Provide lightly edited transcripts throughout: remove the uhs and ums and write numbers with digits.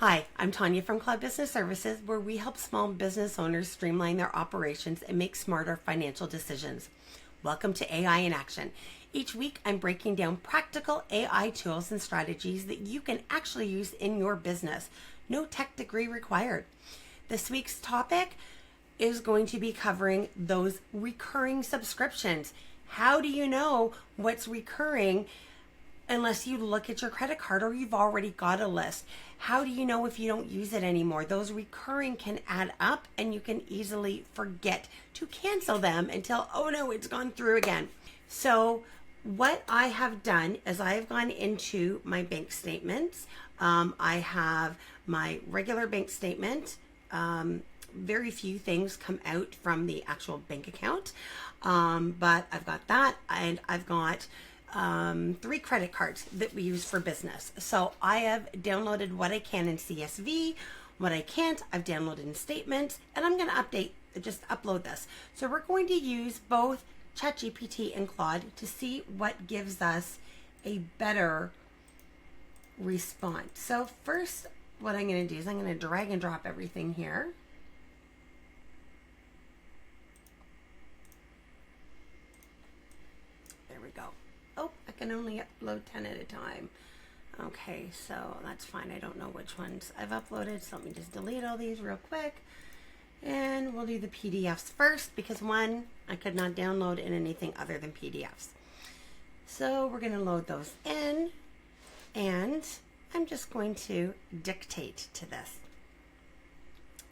Hi, I'm Tanya from Claude Business Services, where we help small business owners streamline their operations and make smarter financial decisions. Welcome to AI in Action. Each week, I'm breaking down practical AI tools and strategies that you can actually use in your business. No tech degree required. This week's topic is going to be covering those recurring subscriptions. How do you know what's recurring unless you look at your credit card or you've already got a list? How do you know if you don't use it anymore? Those recurring can add up and you can easily forget to cancel them until, oh no, it's gone through again. So what I have done is I have gone into my bank statements. I have my regular bank statement. Very few things come out from the actual bank account, but I've got that, and I've got 3 credit cards that we use for business. So I have downloaded what I can in CSV, what I can't, I've downloaded in statements, and I'm going to just upload this. So we're going to use both ChatGPT and Claude to see what gives us a better response. So first, what I'm going to do is I'm going to drag and drop everything here. There we go. Oh, I can only upload 10 at a time. Okay, so that's fine. I don't know which ones I've uploaded, so let me just delete all these real quick. And we'll do the PDFs first, because one, I could not download in anything other than PDFs. So we're going to load those in, and I'm just going to dictate to this.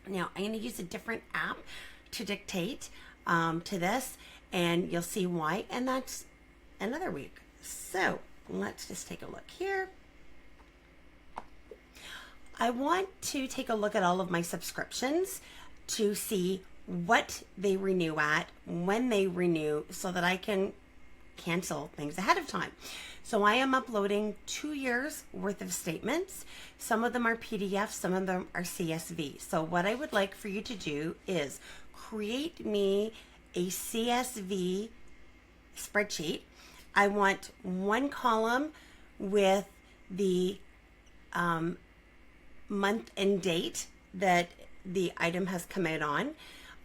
Now, I'm going to use a different app to dictate to this, and you'll see why, and that's another week. So let's just take a look here. I want to take a look at all of my subscriptions to see what they renew at, when they renew, so that I can cancel things ahead of time. So I am uploading 2 years worth of statements. Some of them are PDFs, some of them are CSV. So what I would like for you to do is create me a CSV spreadsheet. I want one column with the month and date that the item has come out on.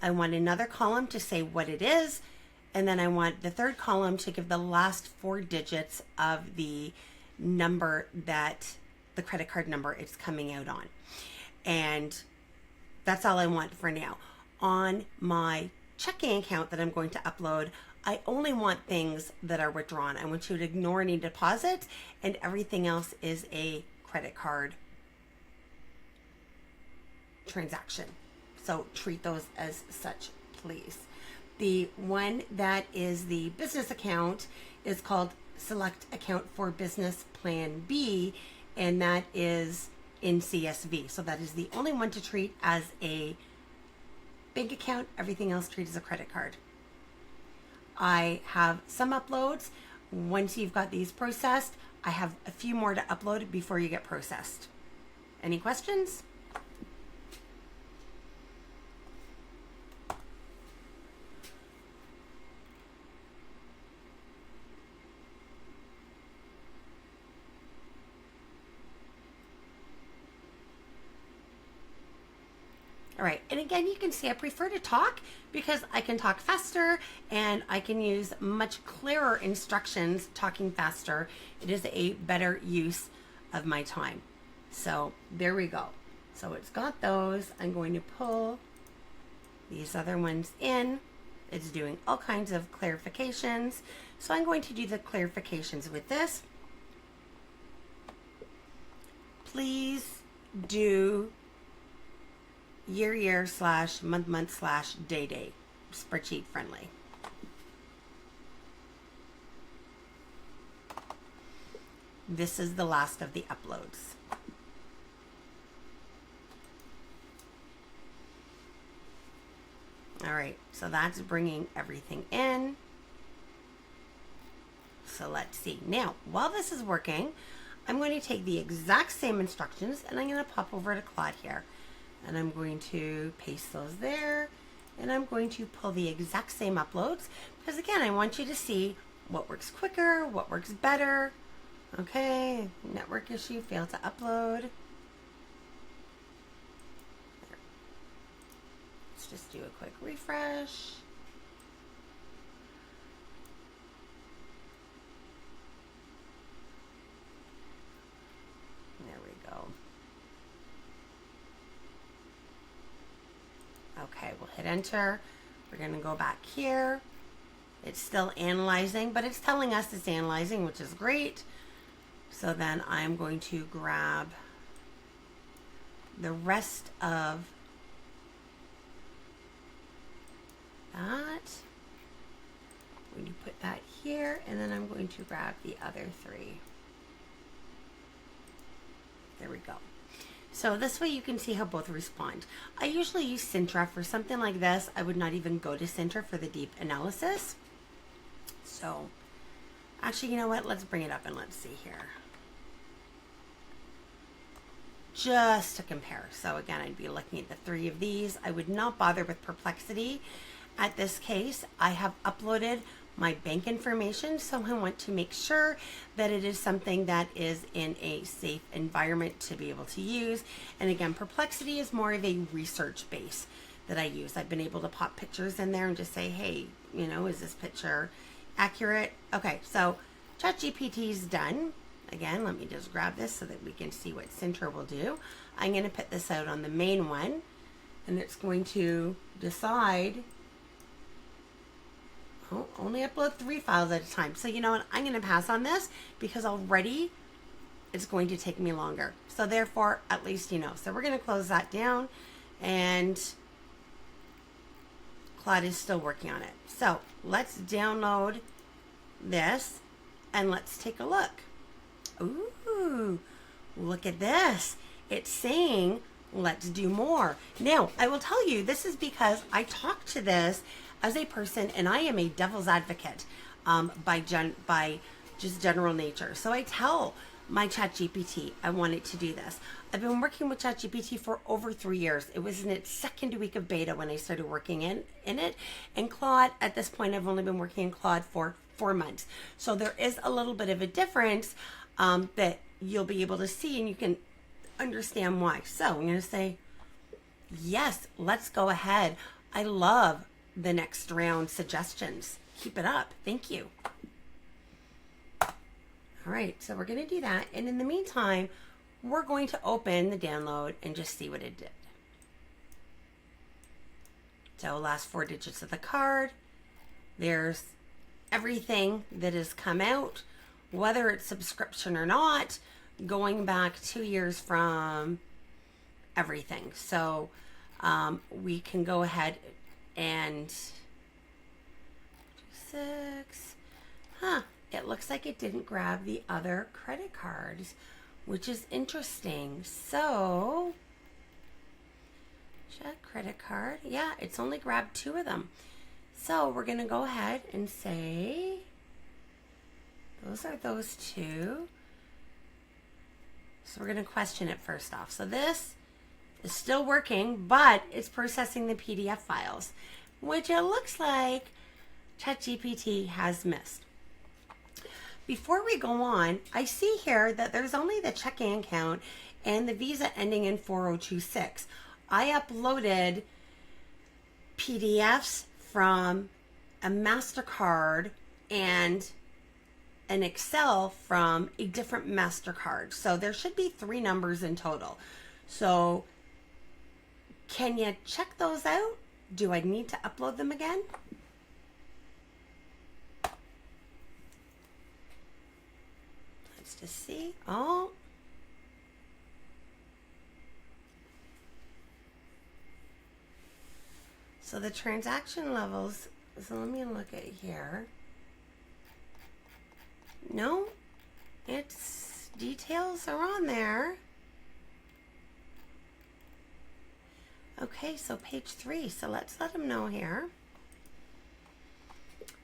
I want another column to say what it is, and then I want the third column to give the last 4 digits of the number, that the credit card number it's coming out on. And that's all I want for now. On my checking account that I'm going to upload, I only want things that are withdrawn. I want you to ignore any deposits, and everything else is a credit card transaction. So treat those as such, please. The one that is the business account is called Select Account for Business Plan B, and that is in CSV. So that is the only one to treat as a bank account. Everything else treat as a credit card. I have some uploads. Once you've got these processed, I have a few more to upload before you get processed. Any questions? All right, and again, you can see I prefer to talk because I can talk faster and I can use much clearer instructions talking faster. It is a better use of my time. So there we go. So it's got those. I'm going to pull these other ones in. It's doing all kinds of clarifications. So I'm going to do the clarifications with this. Please do year / month / day spreadsheet friendly. This is the last of the uploads. All right, so that's bringing everything in. So let's see. Now, while this is working, I'm going to take the exact same instructions and I'm going to pop over to Claude here. And I'm going to paste those there, and I'm going to pull the exact same uploads, because again, I want you to see what works quicker, what works better. Okay, network issue, failed to upload. let's just do a quick refresh. There we go. Okay, we'll hit enter. We're going to go back here. It's still analyzing, but it's telling us it's analyzing, which is great. So then I'm going to grab the rest of that. I'm going to put that here, and then I'm going to grab the other three. There we go. So this way you can see how both respond. I usually use Sintra for something like this. I would not even go to Sintra for the deep analysis. So actually, you know what? Let's bring it up and let's see here. Just to compare. So again, I'd be looking at the three of these. I would not bother with Perplexity. At this case, I have uploaded my bank information, so I want to make sure that it is something that is in a safe environment to be able to use. And again, Perplexity is more of a research base that I use. I've been able to pop pictures in there and just say, hey, you know, is this picture accurate? Okay, so ChatGPT is done. Again, let me just grab this so that we can see what Sintra will do. I'm going to put this out on the main one, and it's going to decide, oh, only upload 3 files at a time. So you know what? I'm going to pass on this because already it's going to take me longer. So therefore, at least you know. So we're going to close that down, and Claude is still working on it. So let's download this and let's take a look. Ooh, look at this. It's saying, let's do more. Now, I will tell you, this is because I talk to this as a person, and I am a devil's advocate by just general nature. So I tell my ChatGPT I want it to do this. I've been working with ChatGPT for over 3 years. It was in its second week of beta when I started working in it. And Claude, at this point, I've only been working in Claude for 4 months. So there is a little bit of a difference that you'll be able to see, and you can understand why. So I'm going to say, yes, let's go ahead. I love the next round suggestions. Keep it up. Thank you. All right, so we're going to do that. And in the meantime, we're going to open the download and just see what it did. So last 4 digits of the card. There's everything that has come out, whether it's subscription or not, going back 2 years from everything. So we can go ahead and 6. It looks like it didn't grab the other credit cards, which is interesting. So check credit card. Yeah, it's only grabbed 2 of them. So we're going to go ahead and say, those are those 2. So we're going to question it first off. So this is still working, but it's processing the PDF files, which it looks like ChatGPT has missed. Before we go on, I see here that there's only the checking account and the Visa ending in 4026. I uploaded PDFs from a MasterCard and an Excel from a different MasterCard. So there should be 3 numbers in total. So can you check those out? Do I need to upload them again? Let's just see. Oh. So the transaction levels, so let me look at here. No, its details are on there. Okay, so page 3. So let's let them know here.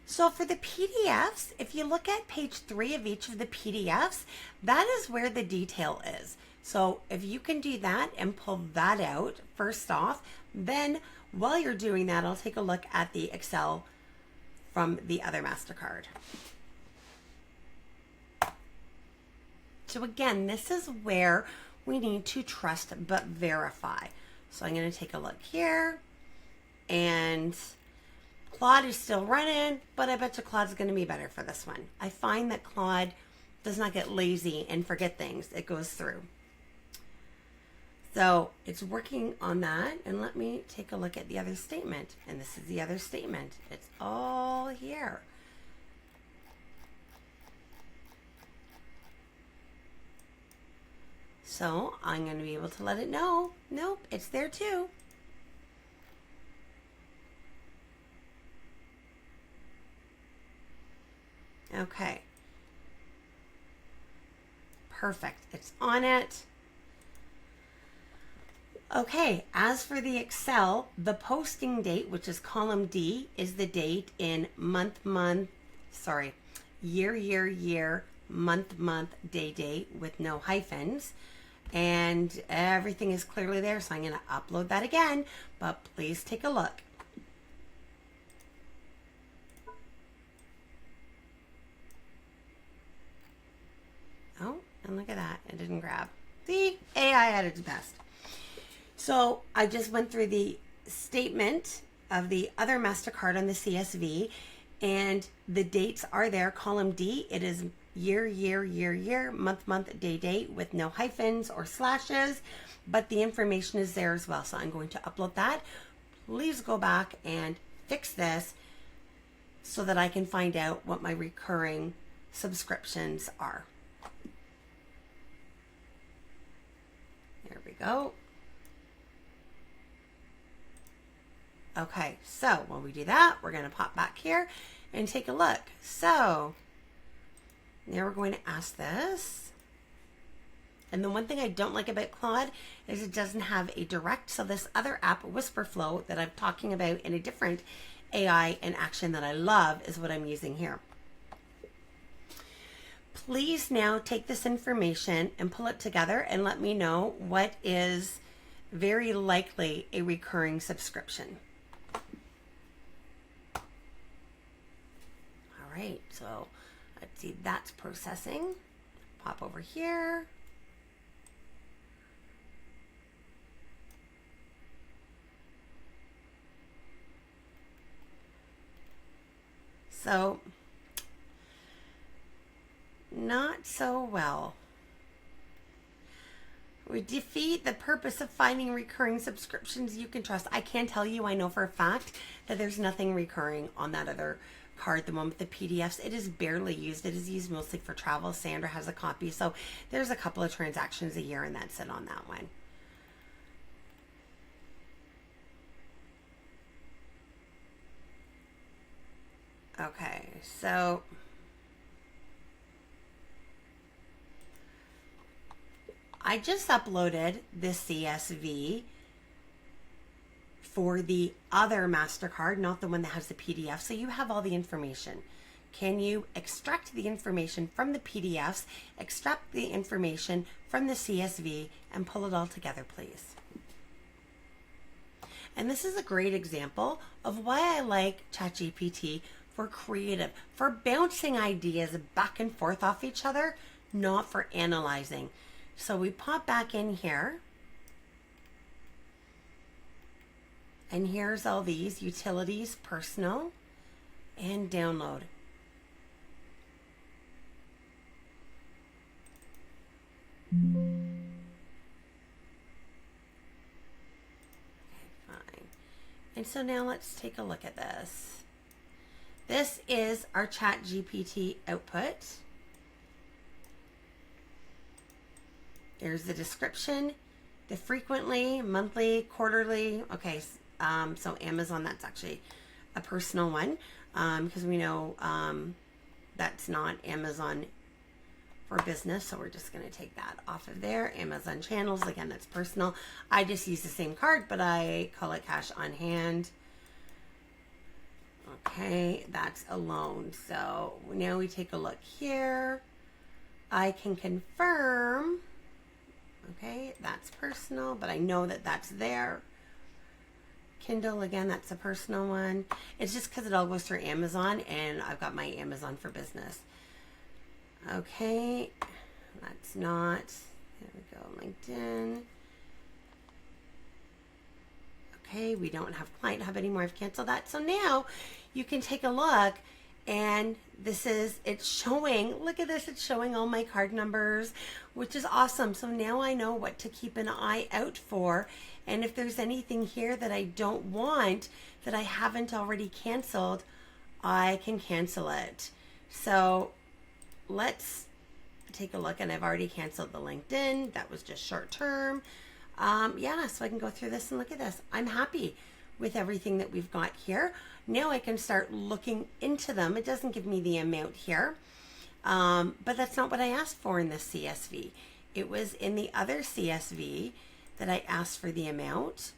So for the PDFs, if you look at page 3 of each of the PDFs, that is where the detail is. So if you can do that and pull that out first off, then while you're doing that, I'll take a look at the Excel from the other MasterCard. So again, this is where we need to trust but verify. So I'm going to take a look here. and Claude is still running, but I bet you Claude's going to be better for this one. I find that Claude does not get lazy and forget things. It goes through. So it's working on that. And let me take a look at the other statement. And this is the other statement. It's all here. So I'm going to be able to let it know. Nope, it's there too. Okay. Perfect. It's on it. Okay, as for the Excel, the posting date, which is column D, is the date in year, month, day, with no hyphens. And everything is clearly there, so I'm going to upload that again, but please take a look. Oh, and look at that, it didn't grab. See, AI at its best. So I just went through the statement of the other MasterCard on the CSV, and the dates are there. Column D, it is year, month, day, with no hyphens or slashes, but the information is there as well. So I'm going to upload that. Please go back and fix this so that I can find out what my recurring subscriptions are. There we go. Okay, so when we do that, we're going to pop back here and take a look. So now we're going to ask this. And the one thing I don't like about Claude is it doesn't have a direct. So this other app, Whisperflow, that I'm talking about in a different AI in action that I love is what I'm using here. Please now take this information and pull it together and let me know what is very likely a recurring subscription. All right, so let's see, that's processing. Pop over here. So, not so well. We defeat the purpose of finding recurring subscriptions you can trust. I can tell you, I know for a fact that there's nothing recurring on that other card, the one with the PDFs. It is barely used. It is used mostly for travel. Sandra has a copy. So there's a couple of transactions a year and that's it on that one. Okay, so I just uploaded this CSV for the other MasterCard, not the one that has the PDF. So you have all the information. Can you extract the information from the PDFs, extract the information from the CSV, and pull it all together, please? And this is a great example of why I like ChatGPT for creative, for bouncing ideas back and forth off each other, not for analyzing. So we pop back in here. And here's all these utilities, personal, and download. Okay, fine. And so now let's take a look at this. This is our ChatGPT output. There's the description, the frequently, monthly, quarterly. Okay, so Amazon, that's actually a personal one because we know that's not Amazon for business. So we're just going to take that off of there. Amazon channels, again, that's personal. I just use the same card, but I call it cash on hand. Okay, that's a loan. So now we take a look here. I can confirm. Okay, that's personal, but I know that that's there. Kindle, again, that's a personal one. It's just because it all goes through Amazon, and I've got my Amazon for business. Okay, that's not. There we go, LinkedIn. Okay, we don't have Client Hub anymore. I've canceled that. So now you can take a look, and it's showing, look at this, it's showing all my card numbers, which is awesome. So now I know what to keep an eye out for. And if there's anything here that I don't want, that I haven't already canceled, I can cancel it. So let's take a look, and I've already canceled the LinkedIn. That was just short term. Yeah, so I can go through this and look at this. I'm happy with everything that we've got here. Now I can start looking into them. It doesn't give me the amount here, but that's not what I asked for in this CSV. It was in the other CSV that I asked for the amount,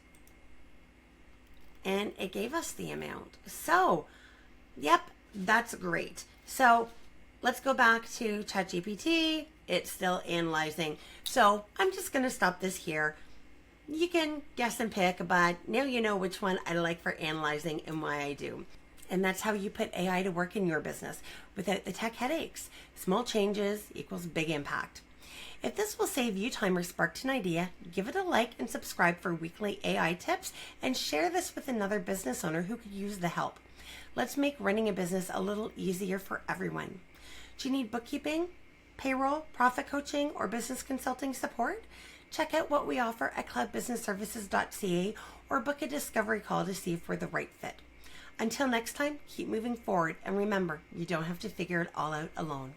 and it gave us the amount. So, yep, that's great. So let's go back to ChatGPT. It's still analyzing. So I'm just going to stop this here. You can guess and pick, but now you know which one I like for analyzing and why I do. And that's how you put AI to work in your business without the tech headaches. Small changes equals big impact. If this will save you time or sparked an idea, give it a like and subscribe for weekly AI tips, and share this with another business owner who could use the help. Let's make running a business a little easier for everyone. Do you need bookkeeping, payroll, profit coaching, or business consulting support? Check out what we offer at cloudbusinessservices.ca or book a discovery call to see if we're the right fit. Until next time, keep moving forward, and remember, you don't have to figure it all out alone.